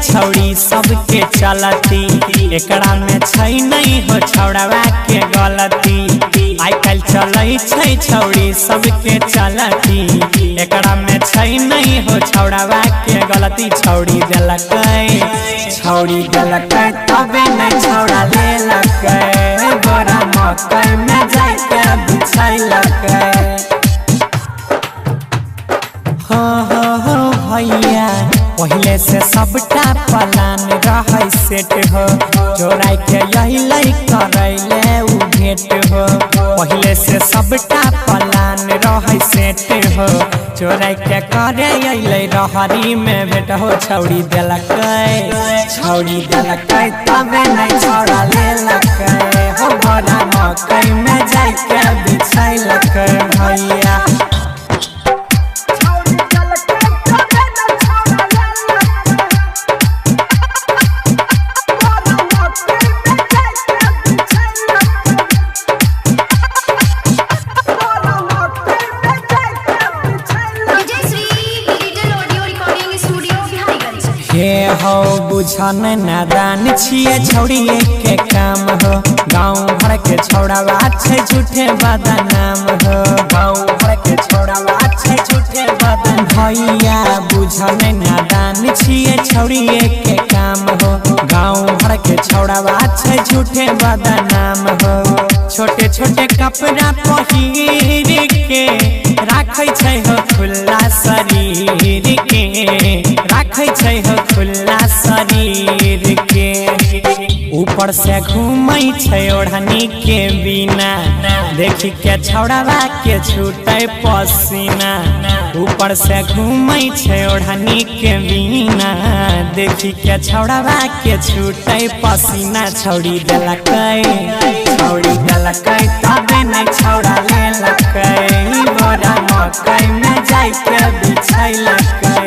छौड़ी सबके चलती, एकरा में छै नहीं हो छौड़ावा के गलती। आई काल चलै छै छौड़ी सबके चलती, एकरा में छै नहीं हो छौड़ावा के गलती। छौड़ी देलकै तबे नहीं छौड़ा लेलकै, गोरा मकई में जाके बिछैलकै। हो भैया पहले से सबटा प्लान रहे सेट हो, चोराई के यही करैले उ भेट हो। पहले से सबटा प्लान रहे सेट हो, चोराई के करे अइले रहरी में भेट हो। छौड़ी देलकै तबे नहीं छौड़ा लेलकै, हो गोरा मकई में जाके बिछैलकै भैया। के हो बुझन नादान छिए छौड़ी के काम हो, गाँव भर के छौड़ावा छै झूठे बदनाम हो। गाँव भर के छौड़ावा छै झूठे बदनाम। भैया बुझन नादान छिए छौड़ी के काम हो, गाँव भर के छौड़ावा छै झूठे बदनाम हो। छोटे छोटे कपड़ा पहिर के राखै छै हो खुला शरीर के, राखै छै हो खुला शरीर के। ऊपर से घूमै छै ओढ़नी के बिना, देखी के छौड़ावा के छूटे पसीना। ऊपर से घूमै छै ओढ़नी के बिना, देखी के छौड़ावा के छूटे पसीना। छौड़ी देलकै तबे नहीं छौड़ा लेलकै, गोरा मकई में जाके बिछैलकै।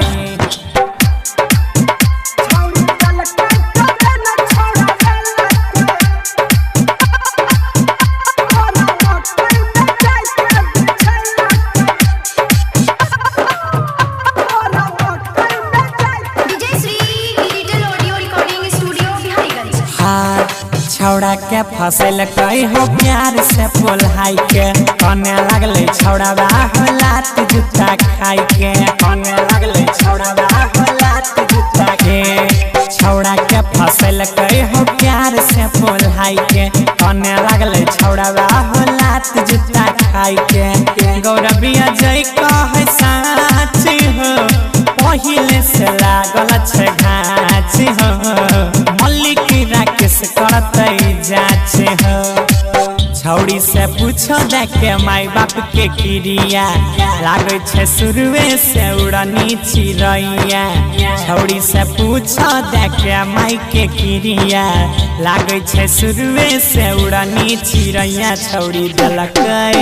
छौड़ा के फसैलकै हो प्यार से पोल्हाई के, कने लगले छौड़ावा हो लात जूता खाई के। कने लगले छौड़ावा हो लात जूता के, छौड़ा के फसैलकै हो प्यार से पोल्हाई के, कने लगले छौड़ावा हो लात जूता खाई के। गौरविया जय कहे साच हो, पहिले से लागल छै घाच हो, मल्लिक राकेश करतै जाच हो। छौड़ी से पूछो देखे माई बाप के क्रिया, लागे छै शुरुए से उड़नी चिड़ैया। छौड़ी से पूछो देखे माई के क्रिया, लागे छै शुरुए से उड़नी चिड़ैया। छौड़ी देलकै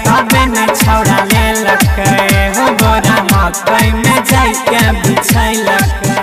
तबे नहीं छौड़ा लेलकै, हो गोरा मकई में जाके बिछैलकै।